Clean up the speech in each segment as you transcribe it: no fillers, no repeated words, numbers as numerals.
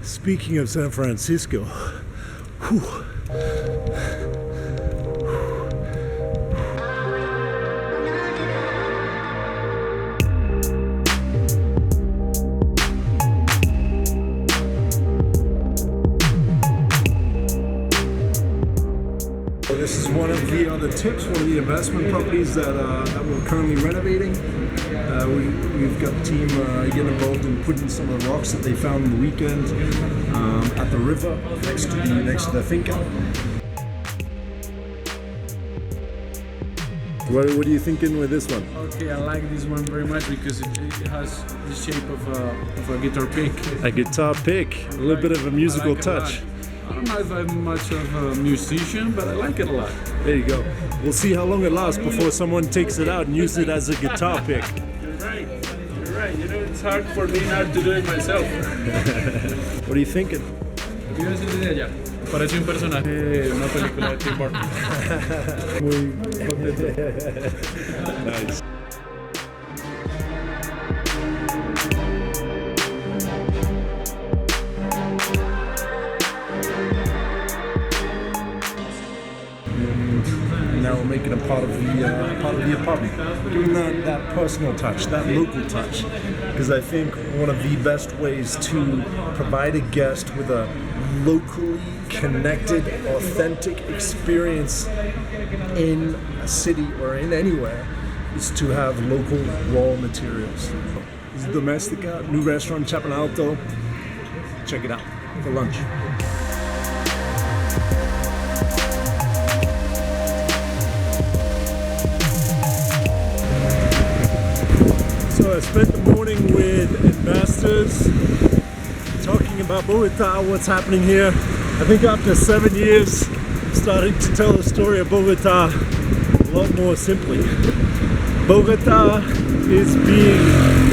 Speaking of San Francisco, whew. This is one of the other tips, one of the investment properties that we're currently renovating. We've got the team getting involved in putting some of the rocks that they found on the weekend at the river next to the finca. What are you thinking with this one? Okay, I like this one very much because it has the shape of a guitar pick. A guitar pick, a little bit of a musical touch. I don't know if I'm much of a musician, but I like it a lot. There you go. We'll see how long it lasts before someone takes it out and uses it as a guitar pick. You're right. You're right. You know, it's hard for me not to do it myself. What are you thinking? ¿Qué iba a decir de ella? Parece un personaje de una película de Tim Burton. Muy contento. Nice. Now we're making it part of the apartment, giving that personal touch, that local touch, because I think one of the best ways to provide a guest with a locally connected, authentic experience in a city or in anywhere is to have local raw materials. This is Domestica, new restaurant, Chapin Alto. Check it out for lunch. So I spent the morning with investors talking about Bogota, what's happening here. I think after 7 years, starting to tell the story of Bogota a lot more simply. Bogota is being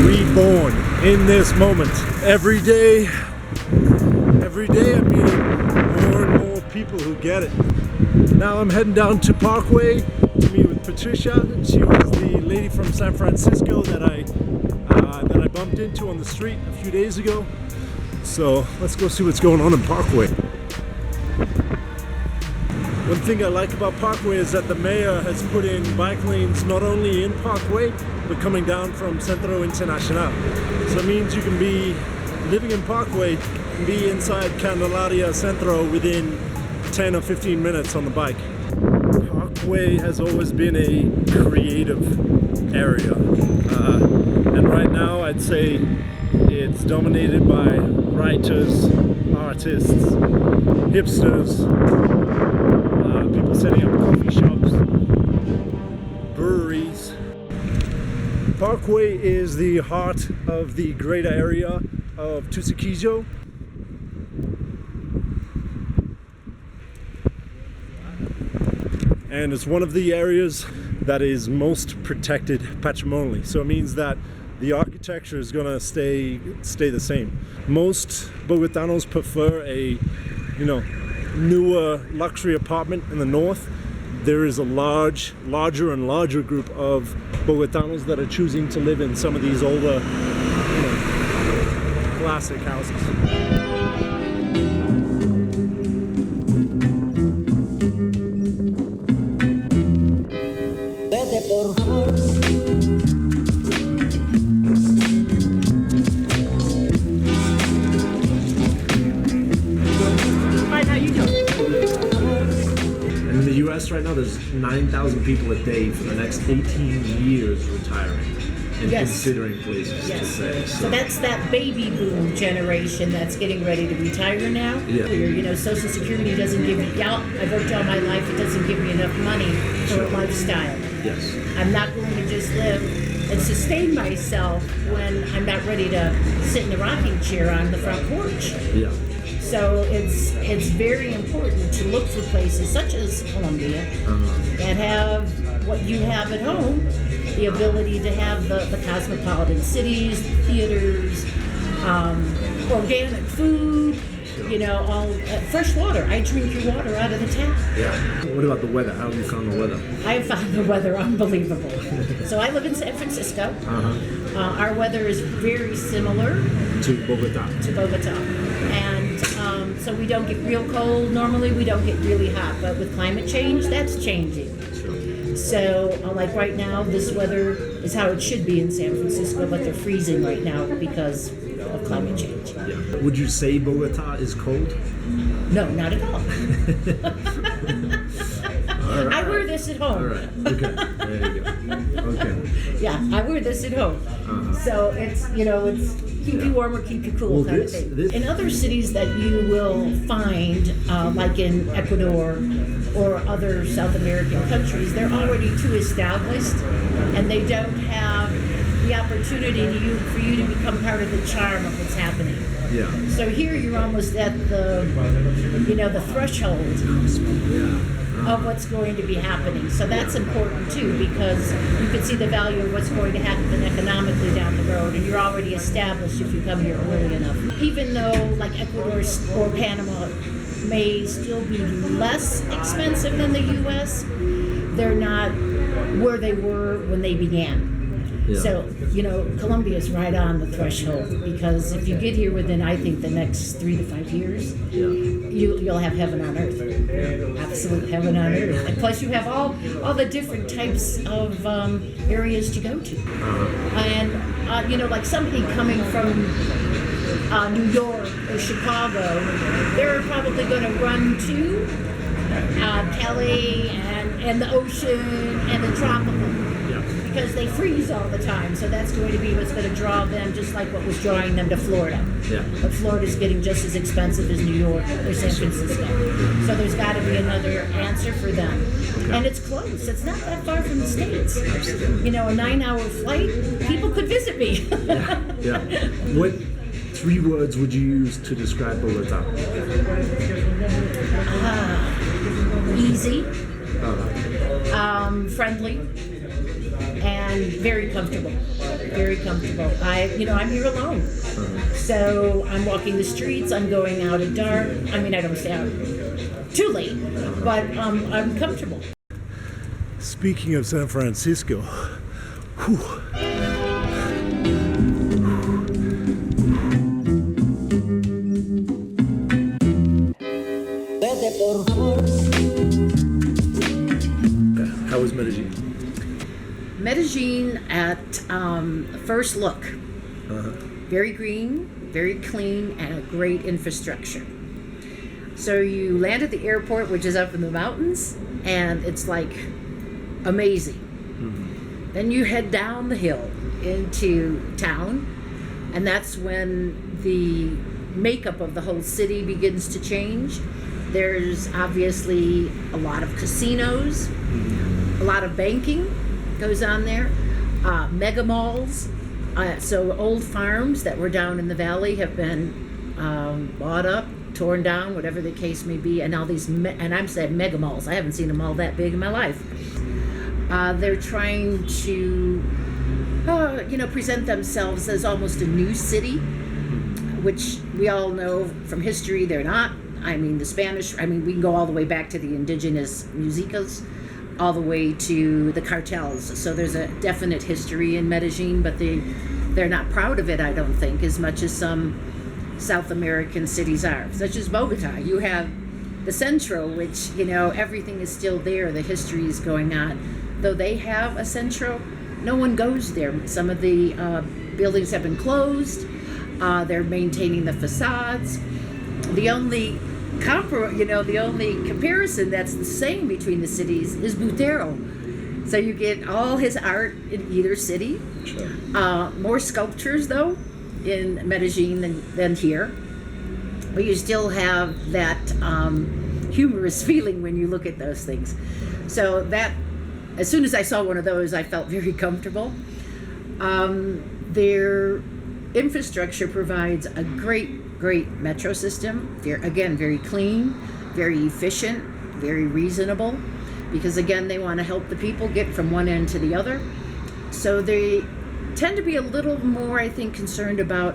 reborn in this moment. Every day I'm meeting more and more people who get it. Now I'm heading down to Parkway to meet with Patricia. She was the lady from San Francisco that I bumped into on the street a few days ago. So let's go see what's going on in Parkway. One thing I like about Parkway is that the mayor has put in bike lanes not only in Parkway but coming down from Centro Internacional. So it means you can be living in Parkway and be inside Candelaria Centro within 10 or 15 minutes on the bike. Parkway has always been a creative area, and right now I'd say it's dominated by writers, artists, hipsters, people setting up coffee shops, breweries. Parkway is the heart of the greater area of Tusaquijo. And it's one of the areas that is most protected patrimonially. So it means that the architecture is going to stay the same. Most Bogotanos prefer a, newer luxury apartment in the north. There is a larger and larger group of Bogotanos that are choosing to live in some of these older, classic houses. Right now there's 9,000 people a day for the next 18 years retiring and considering places to stay. So that's that baby boom generation that's getting ready to retire now. Yeah. Social Security doesn't give me I've worked all my life, it doesn't give me enough money for a lifestyle. Yes. I'm not going to just live and sustain myself when I'm not ready to sit in the rocking chair on the front porch. Yeah. So it's very important to look for places such as Colombia that have what you have at home, the ability to have the cosmopolitan cities, theaters, organic food, all fresh water. I drink your water out of the tap. Yeah. What about the weather? How have you found the weather? I have found the weather unbelievable. So I live in San Francisco. Our weather is very similar to Bogota. And so we don't get real cold. Normally we don't get really hot, but with climate change, that's changing. So, like right now, this weather is how it should be in San Francisco, but they're freezing right now because of climate change. Yeah. Would you say Bogota is cold? No, not at all. All right. I wear this at home. All right. Okay. There you go. Okay. Yeah, I wear this at home. So it's, it's keep you warm or keep you cool kind of thing. In other cities that you will find, like in Ecuador or other South American countries, they're already too established and they don't have the opportunity for you to become part of the charm of what's happening. Yeah. So here you're almost at the threshold of what's going to be happening. So that's important too, because you can see the value of what's going to happen economically down the road, and you're already established if you come here early enough. Even though like Ecuador or Panama may still be less expensive than the U.S., they're not where they were when they began. Yeah. So, Colombia is right on the threshold, because if you get here within, I think, the next 3 to 5 years, you'll have heaven on earth. Absolute heaven on earth. And plus you have all the different types of areas to go to. And, like somebody coming from New York or Chicago, they're probably going to run to Cali and the ocean and the tropical. Because they freeze all the time, so that's going to be what's going to draw them, just like what was drawing them to Florida. Yeah. But Florida's getting just as expensive as New York or San Francisco. So there's got to be another answer for them. Okay. And it's close. It's not that far from the States. Absolutely. A 9-hour flight, people could visit me. Yeah. What 3 words would you use to describe Bogota? Easy, friendly, and very comfortable. Very comfortable. I'm here alone. So I'm walking the streets, I'm going out at dark. I mean, I don't stay out too late, but I'm comfortable. Speaking of San Francisco, how was Medellin? Medellin at first look, very green, very clean, and a great infrastructure. So you land at the airport, which is up in the mountains, and it's like amazing. Mm-hmm. Then you head down the hill into town, and that's when the makeup of the whole city begins to change. There's obviously a lot of casinos, a lot of banking goes on there, mega malls. So old farms that were down in the valley have been bought up, torn down, whatever the case may be, and now these, and I'm saying mega malls. I haven't seen them all that big in my life. They're trying to, present themselves as almost a new city, which we all know from history they're not. I mean, the Spanish, we can go all the way back to the indigenous musicas, all the way to the cartels. So there's a definite history in Medellin, but they're not proud of it, I don't think, as much as some South American cities are, such as Bogota. You have the Centro, which, everything is still there. The history is going on. Though they have a Centro, no one goes there. Some of the buildings have been closed. They're maintaining the facades. The only the only comparison that's the same between the cities is Botero. So you get all his art in either city. Sure. More sculptures, though, in Medellin than here. But you still have that humorous feeling when you look at those things. So that, as soon as I saw one of those, I felt very comfortable. Their infrastructure provides a great metro system. They're, again, very clean, very efficient, very reasonable, because, again, they want to help the people get from one end to the other. So they tend to be a little more, I think, concerned about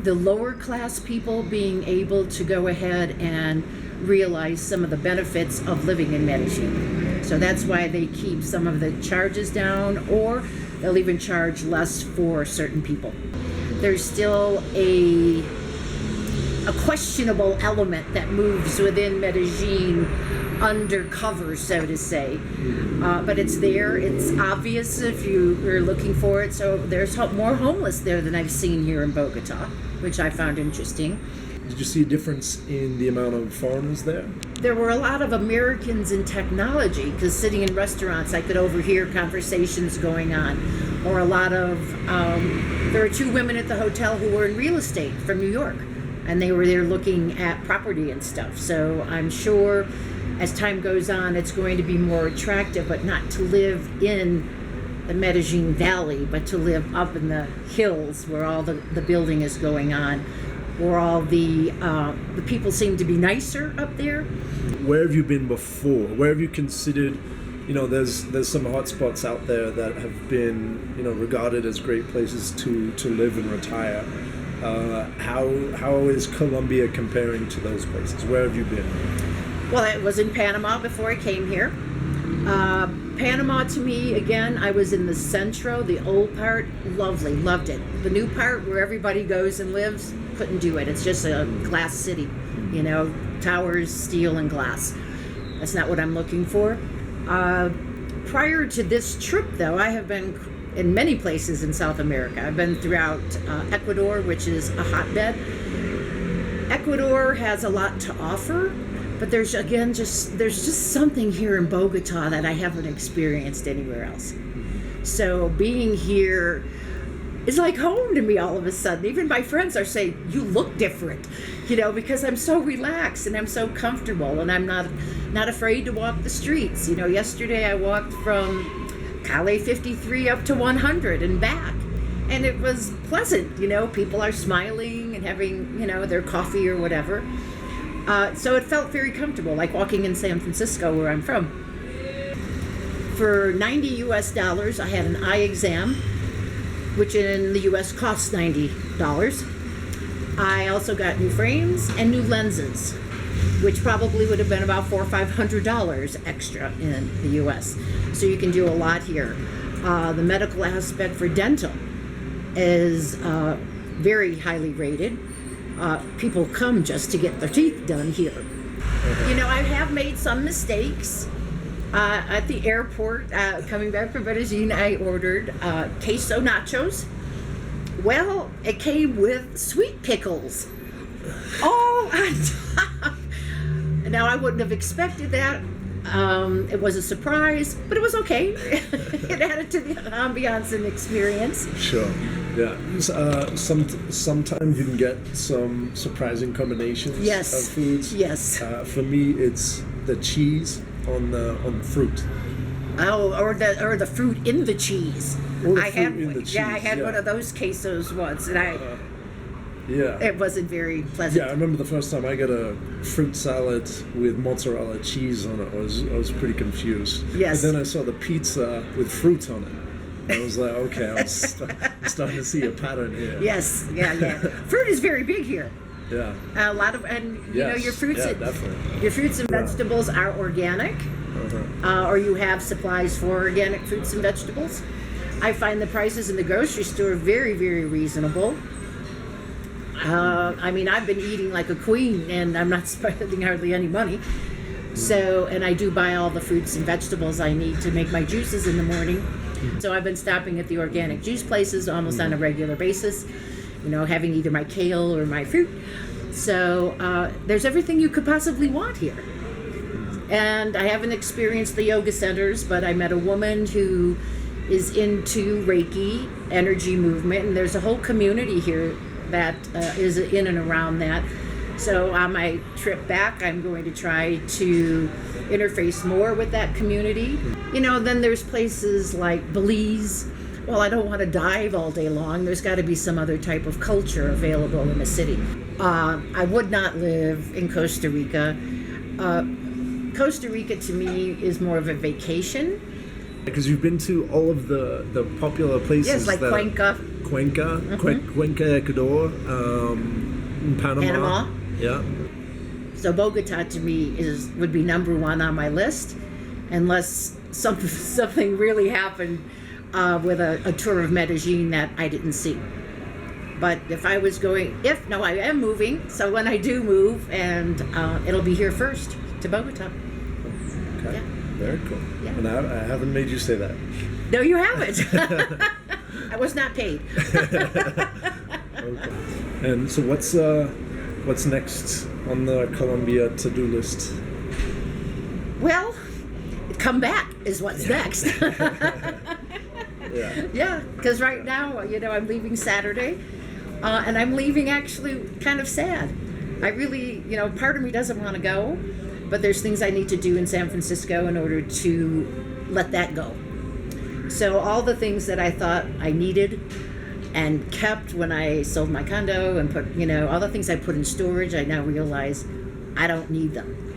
the lower class people being able to go ahead and realize some of the benefits of living in Medellin. So that's why they keep some of the charges down, or they'll even charge less for certain people. There's still a a questionable element that moves within Medellin undercover, so to say. But it's there. It's obvious if you are looking for it. So there's more homeless there than I've seen here in Bogota, which I found interesting. Did you see a difference in the amount of foreigners there? There were a lot of Americans in technology, because sitting in restaurants I could overhear conversations going on. Or a lot of, there were 2 women at the hotel who were in real estate from New York, and they were there looking at property and stuff. So I'm sure as time goes on it's going to be more attractive, but not to live in the Medellin Valley, but to live up in the hills where all the building is going on. Where all the people seem to be nicer up there. Where have you been before? Where have you considered, there's some hotspots out there that have been, regarded as great places to live and retire. How is Colombia comparing to those places? Where have you been? Well, it was in Panama before I came here. Panama, to me, again, I was in the centro, the old part, lovely, loved it. The new part where everybody goes and lives, couldn't do it. It's just a glass city, towers, steel, and glass. That's not what I'm looking for. Prior to this trip, though, I have been in many places in South America. I've been throughout Ecuador, which is a hotbed. Ecuador has a lot to offer, but there's just something here in Bogota that I haven't experienced anywhere else. So being here is like home to me all of a sudden. Even my friends are saying, you look different, because I'm so relaxed and I'm so comfortable, and I'm not afraid to walk the streets. Yesterday I walked from Calle 53 up to 100 and back, and it was pleasant. People are smiling and having, their coffee or whatever. So it felt very comfortable, like walking in San Francisco, where I'm from. For $90 US, I had an eye exam, which in the US costs $90. I also got new frames and new lenses, which probably would have been about $400 or $500 extra in the US. So you can do a lot here. The medical aspect for dental is very highly rated. People come just to get their teeth done here. I have made some mistakes. At the airport, coming back from Medellin, I ordered queso nachos. Well, it came with sweet pickles. Oh, now I wouldn't have expected that. It was a surprise, but it was okay. It added to the ambiance and experience. Sure. Yeah. Sometimes you can get some surprising combinations of foods. Yes. For me, it's the cheese on the fruit. Oh, or the fruit in the cheese. I had one of those quesos once, and it wasn't very pleasant. Yeah, I remember the first time I got a fruit salad with mozzarella cheese on it. I was pretty confused. Yes. But then I saw the pizza with fruit on it. I was like, okay, I'm starting to see a pattern here. Yes, yeah. Fruit is very big here. Yeah. A lot of, your fruits. Yeah, definitely. Your fruits and vegetables are organic, or you have supplies for organic fruits and vegetables. I find the prices in the grocery store very, very reasonable. I've been eating like a queen, and I'm not spending hardly any money. So, and I do buy all the fruits and vegetables I need to make my juices in the morning. So I've been stopping at the organic juice places almost on a regular basis, having either my kale or my fruit. So there's everything you could possibly want here. And I haven't experienced the yoga centers, but I met a woman who is into Reiki, energy movement, and there's a whole community here that is in and around that. So on my trip back, I'm going to try to interface more with that community. Then there's places like Belize. Well, I don't want to dive all day long. There's got to be some other type of culture available in the city. I would not live in Costa Rica. Costa Rica to me is more of a vacation. Because you've been to all of the popular places. Yes, like Cuenca, Ecuador, Panama. Yeah. So Bogota to me would be number one on my list, unless something really happened with a tour of Medellin that I didn't see. But if I was going, no, I am moving. So when I do move, and it'll be here first to Bogota. Okay. Yeah. Very cool. Yeah. And I haven't made you say that. No, you haven't. I was not paid. Okay. And so what's next on the Colombia to-do list? Well, come back is what's next. Yeah. Yeah, because right now, I'm leaving Saturday, and I'm leaving actually kind of sad. I really, part of me doesn't want to go, but there's things I need to do in San Francisco in order to let that go. So all the things that I thought I needed and kept when I sold my condo and put, all the things I put in storage, I now realize I don't need them.